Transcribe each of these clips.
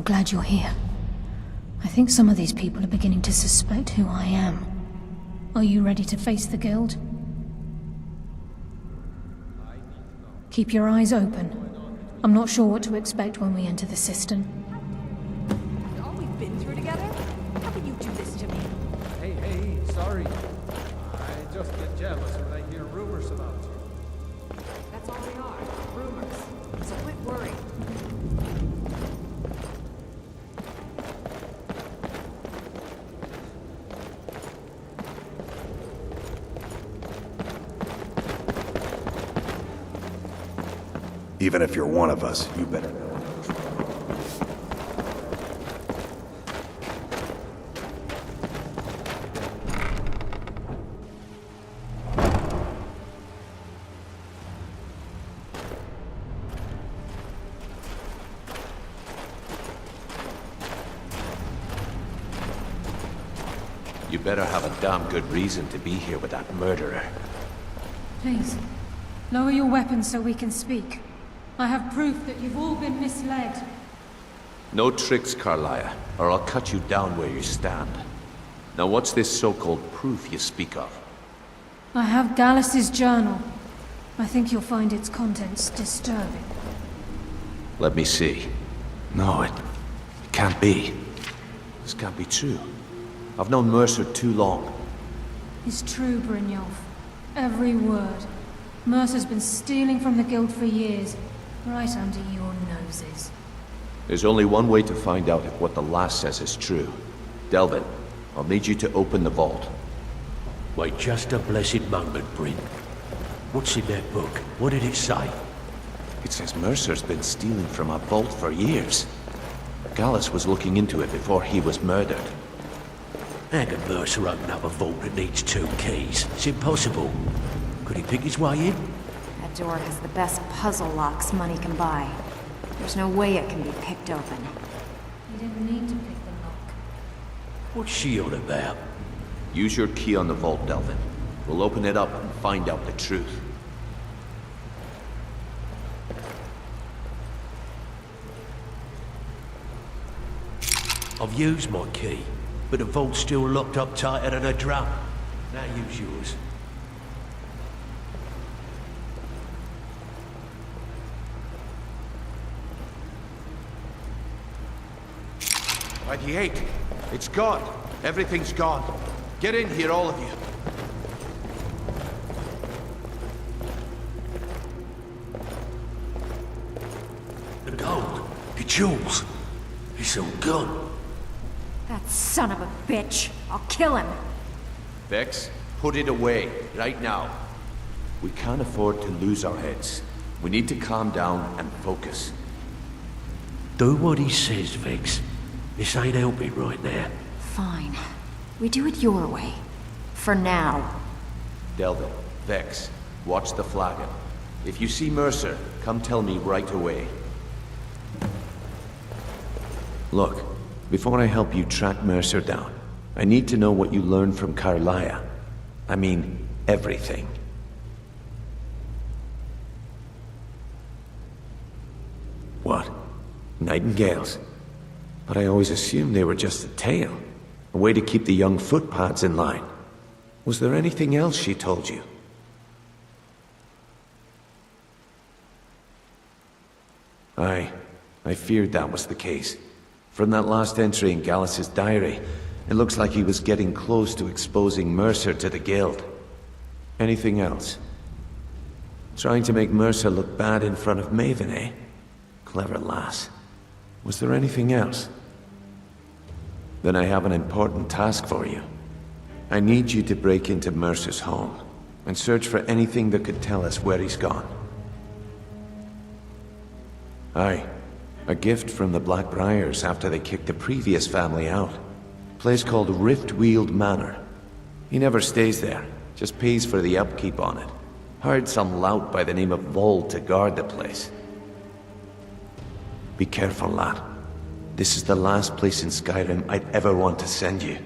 I'm glad you're here. I think some of these people are beginning to suspect who I am. Are you ready to face the Guild? Keep your eyes open. I'm not sure what to expect when we enter the cistern. After all we've been through together? How can you do this to me? Hey, sorry. I just get jealous when I hear rumors about you. That's all they are. Rumors. So quit worrying. Even if you're one of us, you better know. You better have a damn good reason to be here with that murderer. Please, lower your weapons so we can speak. I have proof that you've all been misled. No tricks, Carlia, or I'll cut you down where you stand. Now what's this so-called proof you speak of? I have Gallus's journal. I think you'll find its contents disturbing. Let me see. No, it can't be. This can't be true. I've known Mercer too long. It's true, Brynjolf. Every word. Mercer's been stealing from the Guild for years, right under your noses. There's only one way to find out if what the lass says is true. Delvin, I'll need you to open the vault. Wait just a blessed moment, Bryn. What's in that book? What did it say? It says Mercer's been stealing from our vault for years. Gallus was looking into it before he was murdered. How can Mercer open up a vault that needs 2 keys? It's impossible. Could he pick his way in? That door has the best puzzle locks money can buy. There's no way it can be picked open. You didn't need to pick the lock. What's she on about? Use your key on the vault, Delvin. We'll open it up and find out the truth. I've used my key, but the vault's still locked up tighter than a drum. Now use yours. It's gone. Everything's gone. Get in here, all of you. The gold, the jewels, it's all gone. That son of a bitch! I'll kill him! Vex, put it away, right now. We can't afford to lose our heads. We need to calm down and focus. Do what he says, Vex. This ain't helping right now. Fine. We do it your way. For now. Delvin, Vex, watch the flagon. If you see Mercer, come tell me right away. Look, before I help you track Mercer down, I need to know what you learned from Carlia. I mean, everything. What? Nightingales? But I always assumed they were just a tale. A way to keep the young footpads in line. Was there anything else she told you? I feared that was the case. From that last entry in Gallus's diary, it looks like he was getting close to exposing Mercer to the Guild. Anything else? Trying to make Mercer look bad in front of Maven, eh? Clever lass. Was there anything else? Then I have an important task for you. I need you to break into Mercer's home and search for anything that could tell us where he's gone. Aye. A gift from the Blackbriars after they kicked the previous family out. Place called Riftweald Manor. He never stays there, just pays for the upkeep on it. Hired some lout by the name of Vold to guard the place. Be careful, lad. This is the last place in Skyrim I'd ever want to send you.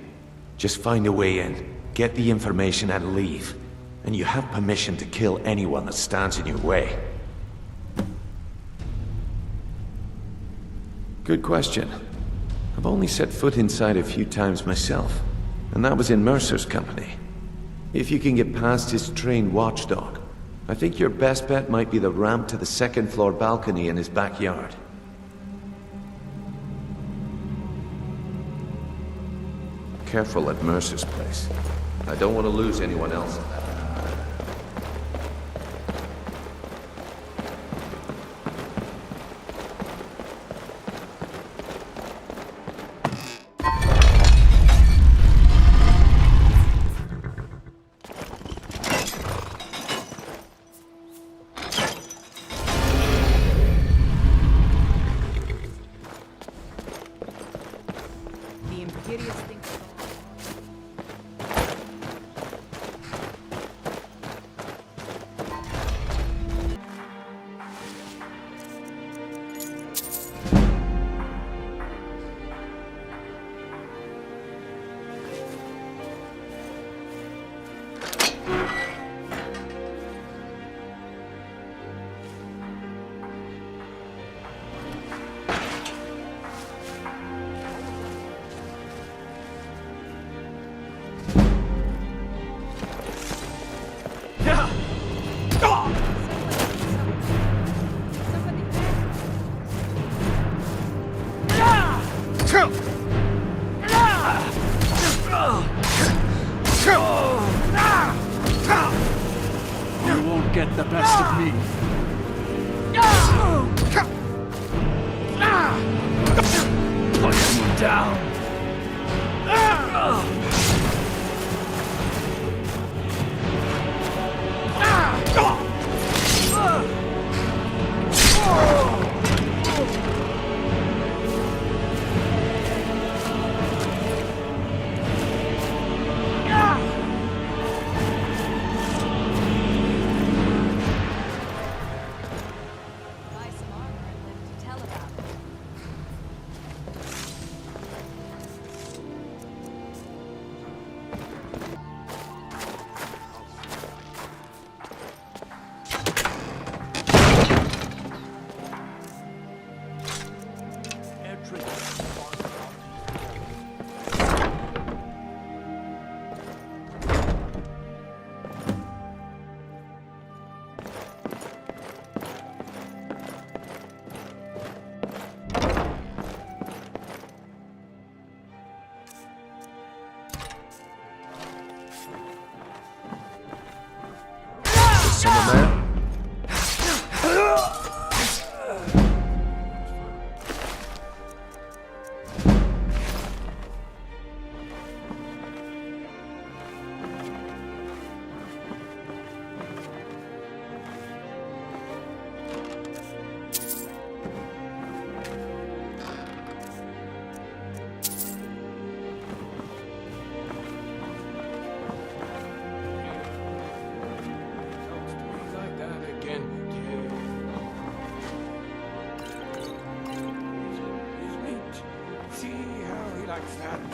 Just find a way in, get the information and leave. And you have permission to kill anyone that stands in your way. Good question. I've only set foot inside a few times myself, and that was in Mercer's company. If you can get past his trained watchdog, I think your best bet might be the ramp to the second-floor balcony in his backyard. Careful at Mercer's place. I don't want to lose anyone else in that. The imperious thing. You won't get the best of me. Push me down. Buy some armor and live to tell about it. Someone there? Like that again. His meat. See how he likes that.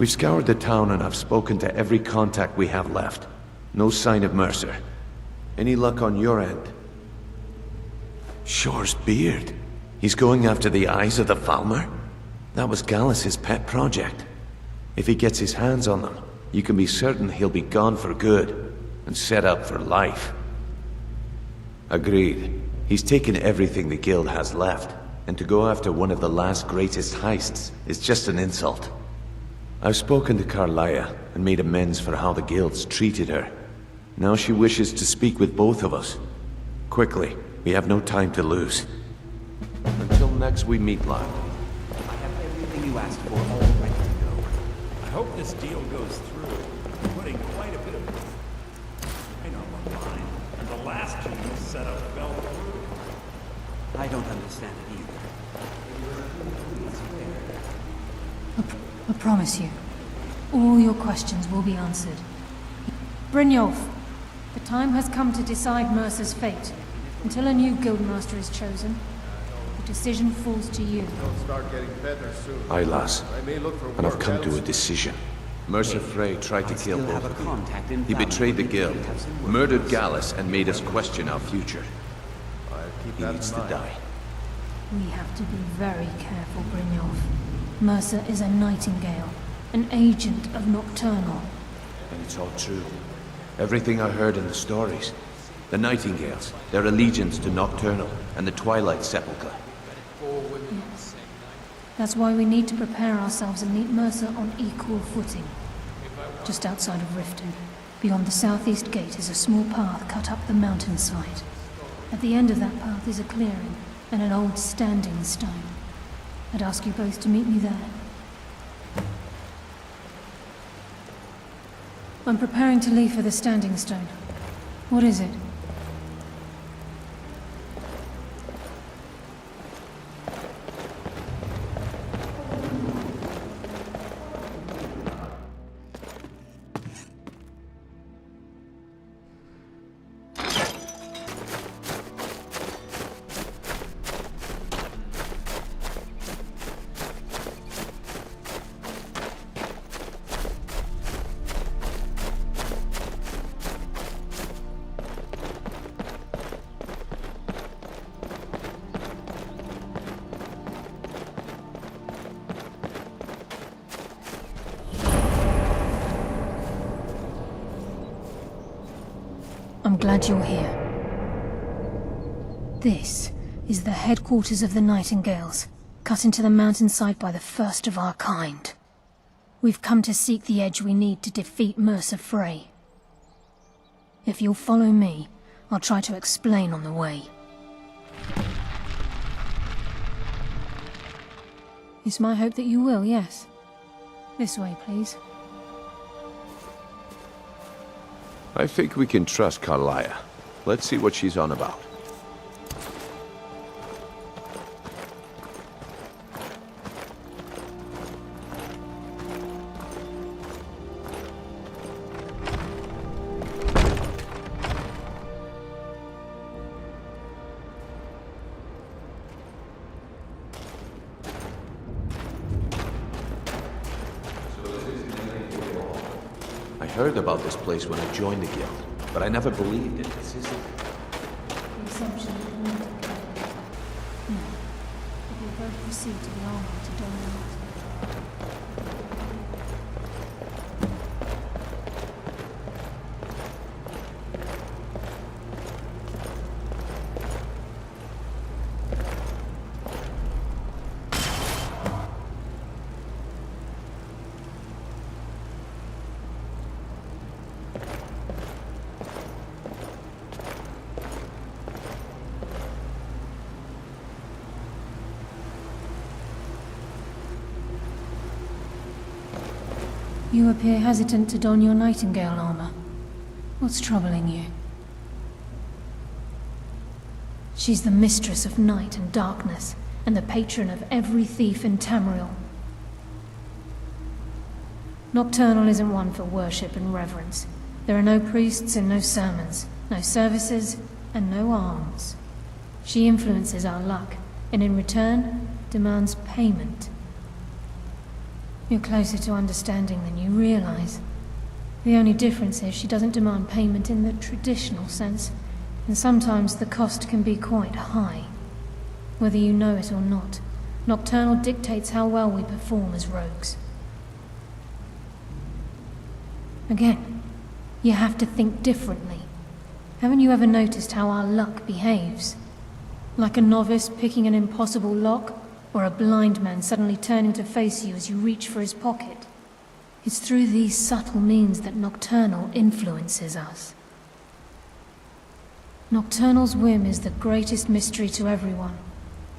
We've scoured the town and I've spoken to every contact we have left. No sign of Mercer. Any luck on your end? Shore's beard. He's going after the eyes of the Falmer? That was Gallus's pet project. If he gets his hands on them, you can be certain he'll be gone for good, and set up for life. Agreed. He's taken everything the Guild has left, and to go after one of the last greatest heists is just an insult. I've spoken to Carlia and made amends for how the Guild's treated her. Now she wishes to speak with both of us. Quickly, we have no time to lose. Until next we meet, lad. I have everything you asked for all ready to go. I hope this deal goes through. I'm putting quite a bit of strain on my mind, and the last key setup fell through. I don't understand it either. I promise you, all your questions will be answered. Brynjolf, the time has come to decide Mercer's fate. Until a new guildmaster is chosen, the decision falls to you. Don't start getting better soon. Aye, lass. I may look for And I've work come to a elsewhere. decision. Mercer Frey tried to kill Still have both a of you. contact in He Valor. betrayed the Guild, Have some work. murdered Gallus, and made us question our future. I'll keep He that needs in to mind. die. We have to be very careful, Brynjolf. Mercer is a nightingale, an agent of Nocturnal. And it's all true. Everything I heard in the stories. The Nightingales, their allegiance to Nocturnal, and the Twilight Sepulchre. Yes. That's why we need to prepare ourselves and meet Mercer on equal footing. Just outside of Riften, beyond the southeast gate, is a small path cut up the mountainside. At the end of that path is a clearing and an old standing stone. I'd ask you both to meet me there. I'm preparing to leave for the standing stone. What is it? I'm glad you're here. This is the headquarters of the Nightingales, cut into the mountainside by the first of our kind. We've come to seek the edge we need to defeat Mercer Frey. If you'll follow me, I'll try to explain on the way. It's my hope that you will, yes. This way, please. I think we can trust Carlia. Let's see what she's on about. I heard about this place when I joined the Guild, but I never believed it. This is it. The assumption that we need to go. Now, if we both proceed to the armory to dominate. You appear hesitant to don your Nightingale armor. What's troubling you? She's the mistress of night and darkness, and the patron of every thief in Tamriel. Nocturnal isn't one for worship and reverence. There are no priests and no sermons, no services, and no alms. She influences our luck, and in return, demands payment. You're closer to understanding than you realize. The only difference is she doesn't demand payment in the traditional sense, and sometimes the cost can be quite high. Whether you know it or not, Nocturnal dictates how well we perform as rogues. Again, you have to think differently. Haven't you ever noticed how our luck behaves? Like a novice picking an impossible lock, or a blind man suddenly turning to face you as you reach for his pocket. It's through these subtle means that Nocturnal influences us. Nocturnal's whim is the greatest mystery to everyone.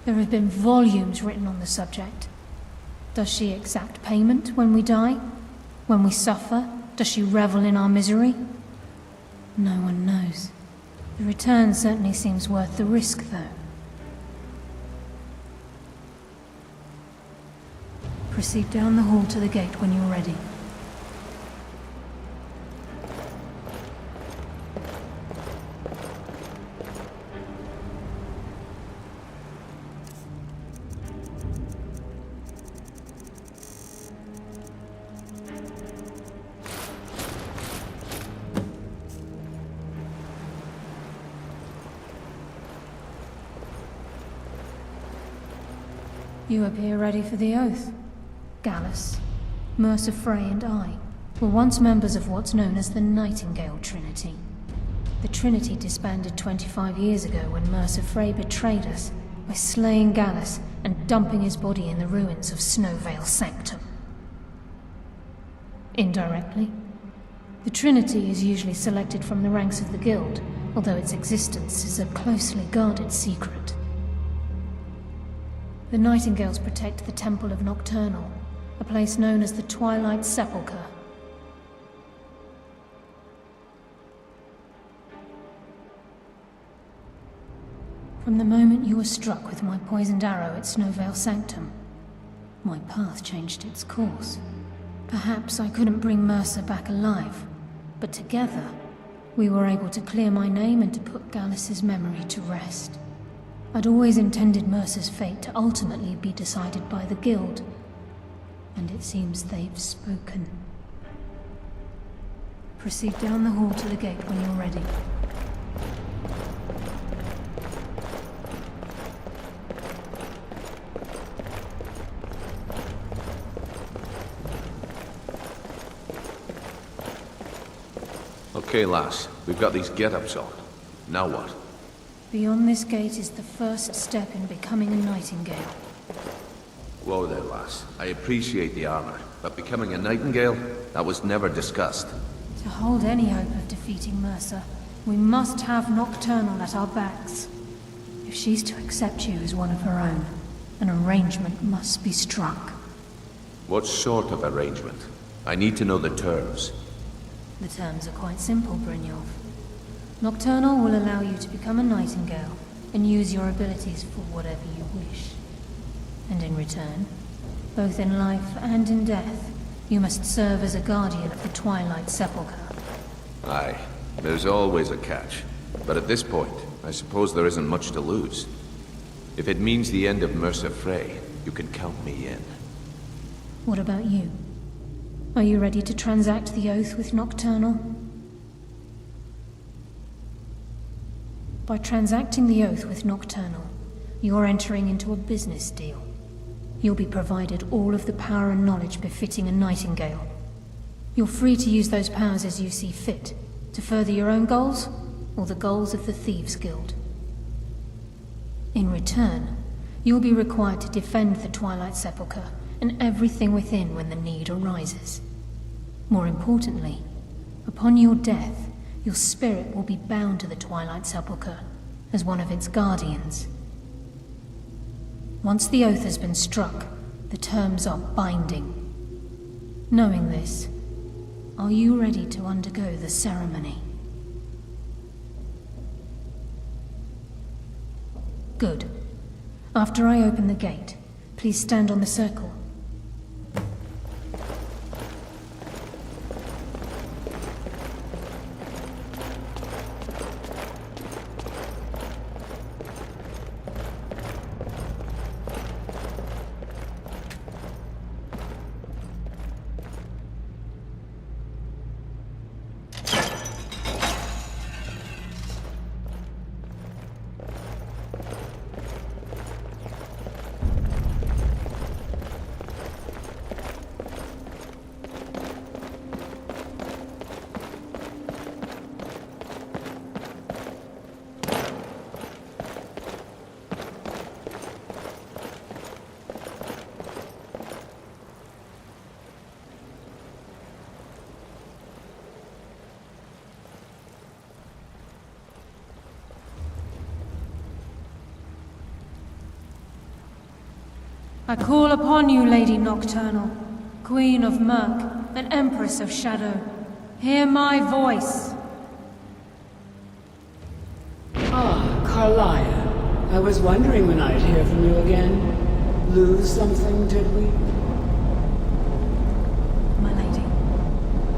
There have been volumes written on the subject. Does she exact payment when we die? When we suffer? Does she revel in our misery? No one knows. The return certainly seems worth the risk, though. Proceed down the hall to the gate when you're ready. You appear ready for the oath. Gallus, Mercer Frey and I were once members of what's known as the Nightingale Trinity. The Trinity disbanded 25 years ago when Mercer Frey betrayed us by slaying Gallus and dumping his body in the ruins of Snowvale Sanctum. Indirectly, the Trinity is usually selected from the ranks of the Guild, although its existence is a closely guarded secret. The Nightingales protect the Temple of Nocturnal, a place known as the Twilight Sepulchre. From the moment you were struck with my poisoned arrow at Snowvale Sanctum, my path changed its course. Perhaps I couldn't bring Mercer back alive, but together, we were able to clear my name and to put Gallus's memory to rest. I'd always intended Mercer's fate to ultimately be decided by the Guild, and it seems they've spoken. Proceed down the hall to the gate when you're ready. Okay, lass. We've got these get-ups on. Now what? Beyond this gate is the first step in becoming a Nightingale. Whoa there, lass. I appreciate the armor, but becoming a Nightingale? That was never discussed. To hold any hope of defeating Mercer, we must have Nocturnal at our backs. If she's to accept you as one of her own, an arrangement must be struck. What sort of arrangement? I need to know the terms. The terms are quite simple, Brynjolf. Nocturnal will allow you to become a Nightingale and use your abilities for whatever you wish. And in return, both in life and in death, you must serve as a guardian of the Twilight Sepulchre. Aye, there's always a catch. But at this point, I suppose there isn't much to lose. If it means the end of Mercer Frey, you can count me in. What about you? Are you ready to transact the oath with Nocturnal? By transacting the oath with Nocturnal, you're entering into a business deal. You'll be provided all of the power and knowledge befitting a Nightingale. You're free to use those powers as you see fit, to further your own goals, or the goals of the Thieves Guild. In return, you'll be required to defend the Twilight Sepulchre and everything within when the need arises. More importantly, upon your death, your spirit will be bound to the Twilight Sepulchre as one of its guardians. Once the oath has been struck, the terms are binding. Knowing this, are you ready to undergo the ceremony? Good. After I open the gate, please stand on the circle. I call upon you, Lady Nocturnal, Queen of Murk and Empress of Shadow. Hear my voice. Ah, Carlia. I was wondering when I'd hear from you again. Lose something, did we? My lady,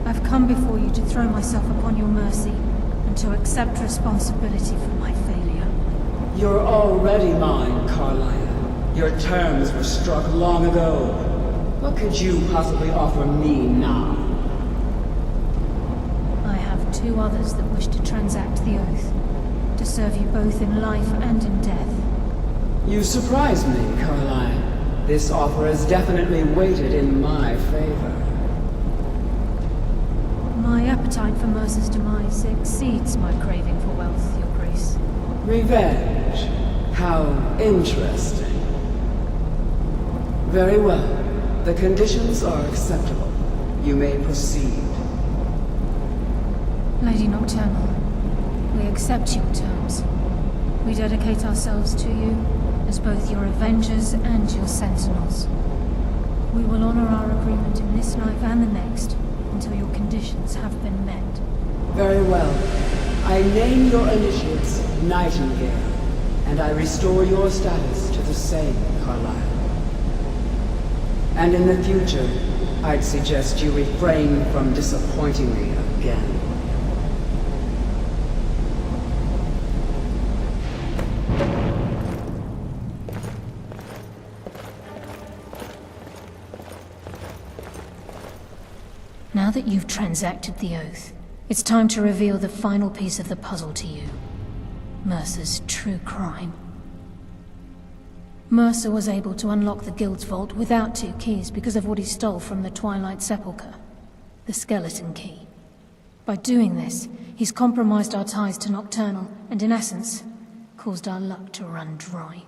I've come before you to throw myself upon your mercy and to accept responsibility for my failure. You're already mine, Carlia. Your terms were struck long ago. What could you possibly offer me now? I have two others that wish to transact the oath, to serve you both in life and in death. You surprise me, Carlia. This offer is definitely weighted in my favor. My appetite for Mercer's demise exceeds my craving for wealth, Your Grace. Revenge. How interesting. Very well. The conditions are acceptable. You may proceed. Lady Nocturnal, we accept your terms. We dedicate ourselves to you as both your avengers and your sentinels. We will honor our agreement in this life and the next until your conditions have been met. Very well. I name your initiates Nightingale, and I restore your status to the same, Carlisle. And in the future, I'd suggest you refrain from disappointing me again. Now that you've transacted the oath, it's time to reveal the final piece of the puzzle to you. Mercer's true crime. Mercer was able to unlock the Guild's vault without 2 keys because of what he stole from the Twilight Sepulchre, the skeleton key. By doing this, he's compromised our ties to Nocturnal and, in essence, caused our luck to run dry.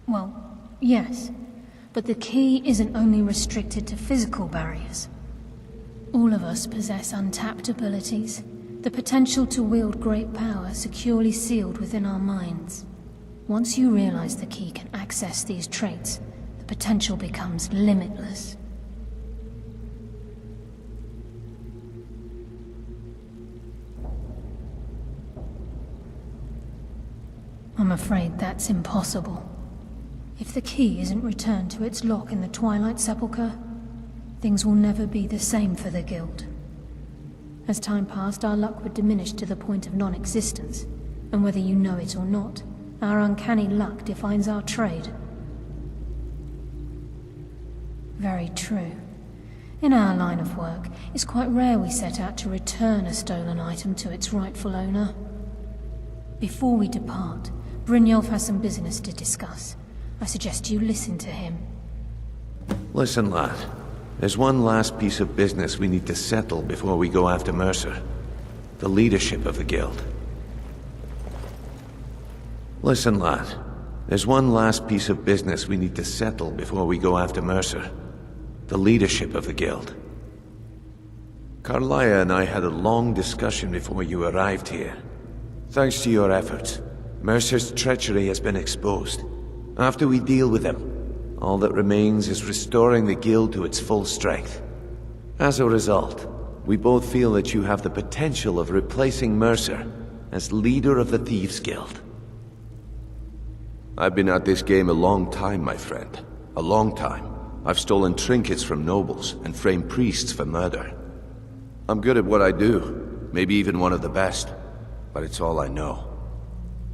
Well, yes, but the key isn't only restricted to physical barriers. All of us possess untapped abilities, the potential to wield great power securely sealed within our minds. Once you realize the key can access these traits, the potential becomes limitless. I'm afraid that's impossible. If the key isn't returned to its lock in the Twilight Sepulchre, things will never be the same for the Guild. As time passed, our luck would diminish to the point of non-existence, and whether you know it or not, our uncanny luck defines our trade. Very true. In our line of work, it's quite rare we set out to return a stolen item to its rightful owner. Before we depart, Brynjolf has some business to discuss. I suggest you listen to him. Listen, lad. There's one last piece of business we need to settle before we go after Mercer. The leadership of the Guild. Listen, lad. There's one last piece of business we need to settle before we go after Mercer. The leadership of the Guild. Carlia and I had a long discussion before you arrived here. Thanks to your efforts, Mercer's treachery has been exposed. After we deal with him, all that remains is restoring the Guild to its full strength. As a result, we both feel that you have the potential of replacing Mercer as leader of the Thieves Guild. I've been at this game a long time, my friend. A long time. I've stolen trinkets from nobles and framed priests for murder. I'm good at what I do, maybe even one of the best, but it's all I know.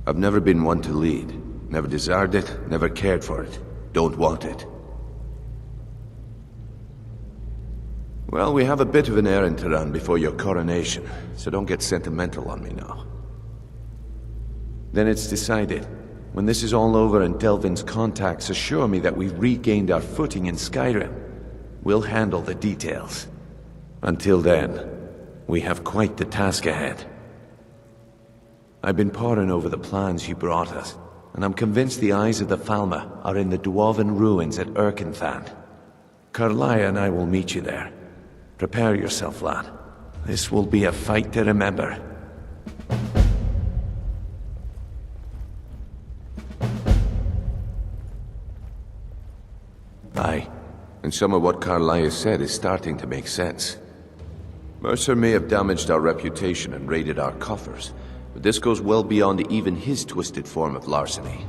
I've never been one to lead. Never desired it, never cared for it. Don't want it. Well, we have a bit of an errand to run before your coronation, so don't get sentimental on me now. Then it's decided. When this is all over and Delvin's contacts assure me that we've regained our footing in Skyrim, we'll handle the details. Until then, we have quite the task ahead. I've been poring over the plans you brought us, and I'm convinced the eyes of the Falmer are in the Dwarven ruins at Erkenthan. Carlia and I will meet you there. Prepare yourself, lad. This will be a fight to remember. And some of what Carlia said is starting to make sense. Mercer may have damaged our reputation and raided our coffers, but this goes well beyond even his twisted form of larceny.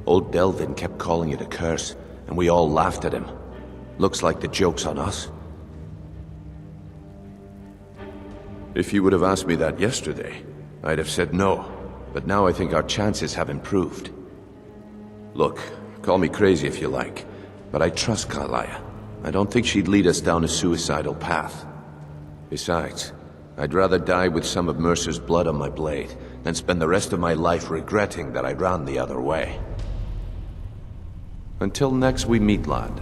Old Delvin kept calling it a curse, and we all laughed at him. Looks like the joke's on us. If you would have asked me that yesterday, I'd have said no, but now I think our chances have improved. Look, call me crazy if you like, but I trust Carlia. I don't think she'd lead us down a suicidal path. Besides, I'd rather die with some of Mercer's blood on my blade than spend the rest of my life regretting that I ran the other way. Until next we meet, lad.